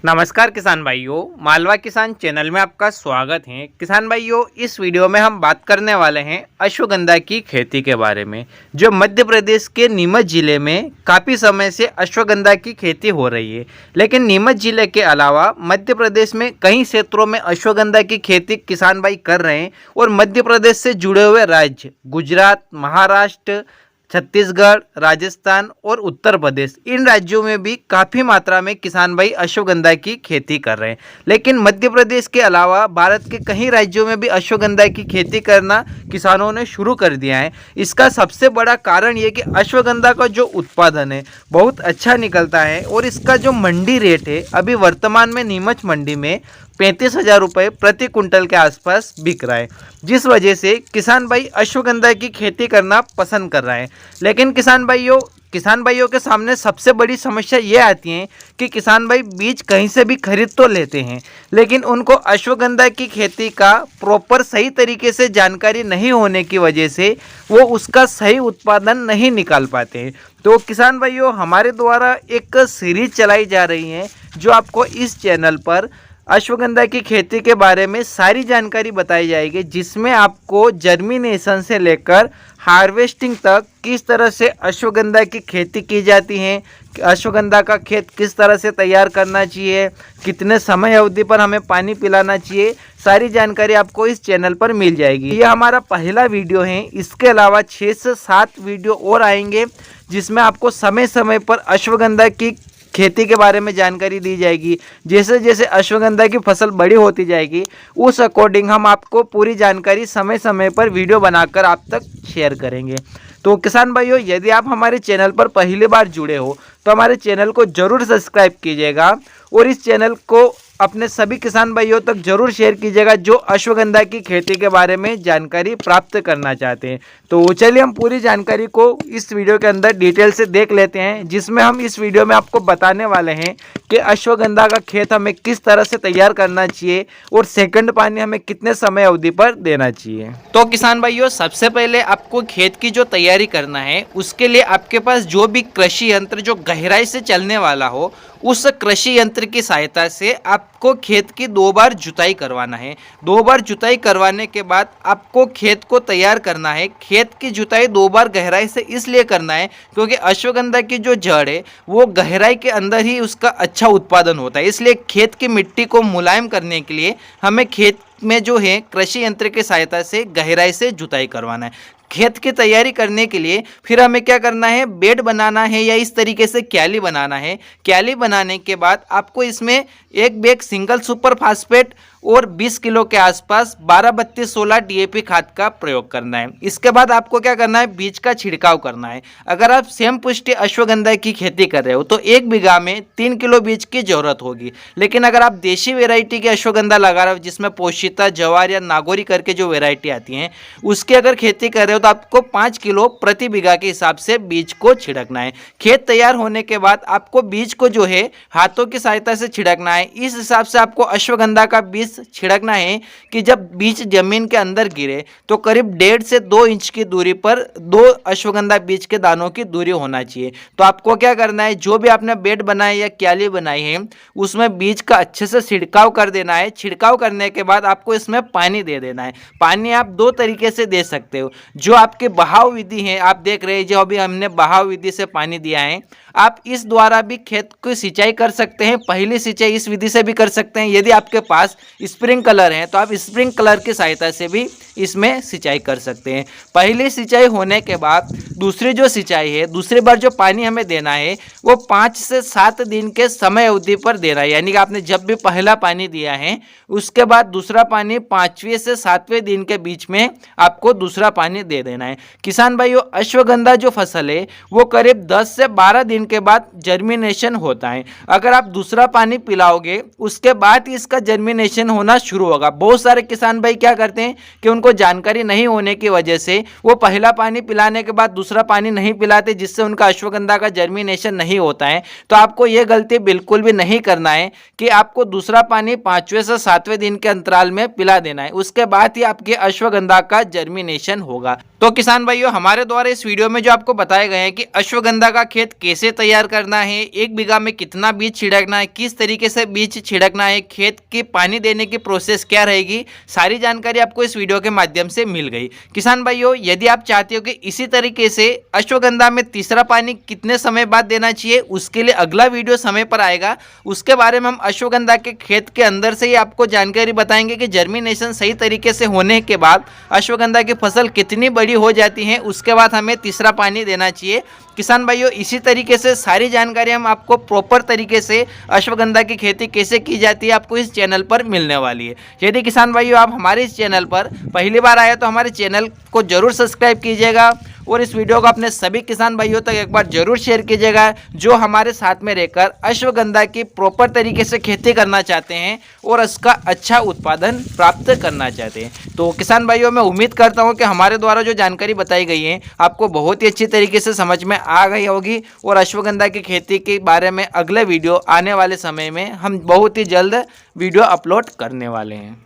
नमस्कार किसान भाइयों, मालवा किसान चैनल में आपका स्वागत है। किसान भाइयों, इस वीडियो में हम बात करने वाले हैं अश्वगंधा की खेती के बारे में, जो मध्य प्रदेश के नीमच जिले में काफ़ी समय से अश्वगंधा की खेती हो रही है। लेकिन नीमच जिले के अलावा मध्य प्रदेश में कई क्षेत्रों में अश्वगंधा की खेती किसान भाई कर रहे हैं और मध्य प्रदेश से जुड़े हुए राज्य गुजरात, महाराष्ट्र, छत्तीसगढ़, राजस्थान और उत्तर प्रदेश, इन राज्यों में भी काफ़ी मात्रा में किसान भाई अश्वगंधा की खेती कर रहे हैं। लेकिन मध्य प्रदेश के अलावा भारत के कई राज्यों में भी अश्वगंधा की खेती करना किसानों ने शुरू कर दिया है। इसका सबसे बड़ा कारण ये कि अश्वगंधा का जो उत्पादन है बहुत अच्छा निकलता है और इसका जो मंडी रेट है अभी वर्तमान में नीमच मंडी में 35,000 रुपये प्रति कुंटल के आसपास बिक रहा है, जिस वजह से किसान भाई अश्वगंधा की खेती करना पसंद कर रहा है। लेकिन किसान भाइयों के सामने सबसे बड़ी समस्या ये आती है कि किसान भाई बीज कहीं से भी खरीद तो लेते हैं, लेकिन उनको अश्वगंधा की खेती का प्रॉपर सही तरीके से जानकारी नहीं होने की वजह से वो उसका सही उत्पादन नहीं निकाल पाते हैं। तो किसान भाइयों, हमारे द्वारा एक सीरीज चलाई जा रही है जो आपको इस चैनल पर अश्वगंधा की खेती के बारे में सारी जानकारी बताई जाएगी, जिसमें आपको जर्मिनेशन से लेकर हार्वेस्टिंग तक किस तरह से अश्वगंधा की खेती की जाती है, अश्वगंधा का खेत किस तरह से तैयार करना चाहिए, कितने समय अवधि पर हमें पानी पिलाना चाहिए, सारी जानकारी आपको इस चैनल पर मिल जाएगी। ये हमारा पहला वीडियो है। इसके अलावा 6 से 7 वीडियो और आएंगे जिसमें आपको समय समय पर अश्वगंधा की खेती के बारे में जानकारी दी जाएगी। जैसे जैसे अश्वगंधा की फसल बड़ी होती जाएगी उस अकॉर्डिंग हम आपको पूरी जानकारी समय समय पर वीडियो बनाकर आप तक शेयर करेंगे। तो किसान भाइयों, यदि आप हमारे चैनल पर पहली बार जुड़े हो तो हमारे चैनल को जरूर सब्सक्राइब कीजिएगा और इस चैनल को अपने सभी किसान भाइयों तक जरूर शेयर कीजिएगा जो अश्वगंधा की खेती के बारे में जानकारी प्राप्त करना चाहते हैं। तो चलिए हम पूरी जानकारी को इस वीडियो के अंदर डिटेल से देख लेते हैं, जिसमें हम इस वीडियो में आपको बताने वाले हैं कि अश्वगंधा का खेत हमें किस तरह से तैयार करना चाहिए और सेकंड पानी हमें कितने समय अवधि पर देना चाहिए। तो किसान भाइयों, सबसे पहले आपको खेत की जो तैयारी करना है उसके लिए आपके पास जो भी कृषि यंत्र जो गहराई से चलने वाला हो उस कृषि यंत्र की सहायता से आपको खेत की 2 बार जुताई करवाना है। 2 बार जुताई करवाने के बाद आपको खेत को तैयार करना है। खेत की जुताई 2 बार गहराई से इसलिए करना है क्योंकि अश्वगंधा की जो जड़ है वो गहराई के अंदर ही उसका अच्छा उत्पादन होता है। इसलिए खेत की मिट्टी को मुलायम करने के लिए हमें खेत में जो है कृषि यंत्र की सहायता से गहराई से जुताई करवाना है। खेत की तैयारी करने के लिए फिर हमें क्या करना है, बेड बनाना है या इस तरीके से क्याली बनाना है। क्याली बनाने के बाद आपको इसमें 1 बैग सिंगल सुपर फास्फेट और 20 किलो के आसपास 12-32-16 डीएपी खाद का प्रयोग करना है। इसके बाद आपको क्या करना है, बीज का छिड़काव करना है। अगर आप सेम पुष्टि अश्वगंधा की खेती कर रहे हो तो 1 बीघा में 3 किलो बीज की जरूरत होगी। लेकिन अगर आप देशी वेराइटी की अश्वगंधा लगा रहे हो जिसमें पोषिता, जवार या नागौरी करके जो वेराइटी आती हैं उसकी अगर खेती कर रहे हो तो आपको 5 किलो प्रति बीघा के हिसाब से बीज को छिड़कना है। खेत तैयार होने के बाद आपको बीज को जो है हाथों की सहायता से छिड़कना है। इस हिसाब से आपको अश्वगंधा का बीज छिड़कना है कि जब बीज जमीन के अंदर गिरे तो करीब 1.5 से 2 इंच की दूरी पर 2 अश्वगंधा बीज के दानों की दूरी होना चाहिए। तो आपको क्या करना है, जो भी आपने बेड बनाया या क्याली बनाई है उसमें बीज का अच्छे से छिड़काव कर देना है। छिड़काव करने के बाद आपको इसमें पानी दे देना है। पानी आप 2 तरीके से दे सकते हो। जो आपके बहाव विधि है, आप देख रहे हैं जो अभी हमने बहाव विधि से पानी दिया है, आप इस द्वारा भी खेत की सिंचाई कर सकते हैं। पहली सिंचाई इस विधि से भी कर सकते हैं। यदि आपके पास स्प्रिंकलर है तो आप स्प्रिंकलर की सहायता से भी इसमें सिंचाई कर सकते हैं। पहली सिंचाई होने के बाद दूसरी जो सिंचाई है, दूसरी बार जो पानी हमें देना है वो 5 से 7 दिन के समय अवधि पर देना है। यानी कि आपने जब भी पहला पानी दिया है उसके बाद दूसरा पानी 5वें से 7वें दिन के बीच में आपको दूसरा पानी दे देना है। किसान भाइयों, अश्वगंधा जो फसल है वो करीब 10 से 12 दिन के बाद जर्मिनेशन होता है। अगर आप दूसरा पानी पिलाओगे उसके बाद इसका जर्मिनेशन होना शुरू होगा। बहुत सारे किसान भाई क्या करते हैं कि उनको जानकारी नहीं होने की वजह से वो पहला पानी पिलाने के बाद दूसरा पानी नहीं पिलाते, जिससे उनका अश्वगंधा का जर्मिनेशन नहीं होता है। तो आपको ये गलती बिल्कुल भी नहीं करना है कि आपको दूसरा पानी 5वें से 7वें दिन के अंतराल में पिला देना है। उसके बाद ही आपके अश्वगंधा का जर्मिनेशन होगा। तो किसान भाइयों, हमारे द्वारा इस वीडियो में जो आपको बताए गए हैं कि अश्वगंधा का खेत कैसे तैयार करना है, 1 बीघा में कितना बीज छिड़कना है, किस तरीके से बीज छिड़कना है, खेत के पानी देने की प्रोसेस क्या रहेगी, सारी जानकारी आपको इस वीडियो के माध्यम से मिल गई। किसान भाइयों, यदि आप चाहते हो कि इसी तरीके से अश्वगंधा में तीसरा पानी कितने समय बाद देना चाहिए, उसके लिए अगला वीडियो समय पर आएगा। उसके बारे में हम अश्वगंधा के खेत के अंदर से ही आपको जानकारी बताएंगे कि जर्मिनेशन सही तरीके से होने के बाद अश्वगंधा की फसल कितनी बड़ी हो जाती है, उसके बाद हमें तीसरा पानी देना चाहिए। किसान भाइयों, इसी तरीके से सारी जानकारी हम आपको प्रॉपर तरीके से अश्वगंधा की खेती कैसे की जाती है आपको इस चैनल पर मिलने वाली है। यदि किसान भाइयों आप हमारे इस चैनल पर पहली बार आए तो हमारे चैनल को जरूर सब्सक्राइब कीजिएगा और इस वीडियो को अपने सभी किसान भाइयों तक एक बार जरूर शेयर कीजिएगा जो हमारे साथ में रहकर अश्वगंधा की प्रॉपर तरीके से खेती करना चाहते हैं और उसका अच्छा उत्पादन प्राप्त करना चाहते हैं। तो किसान भाइयों, मैं उम्मीद करता हूं कि हमारे द्वारा जो जानकारी बताई गई है आपको बहुत ही अच्छी तरीके से समझ में आ गई होगी और अश्वगंधा की खेती के बारे में अगले वीडियो आने वाले समय में हम बहुत ही जल्द वीडियो अपलोड करने वाले हैं।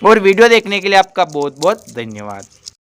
और वीडियो देखने के लिए आपका बहुत बहुत धन्यवाद।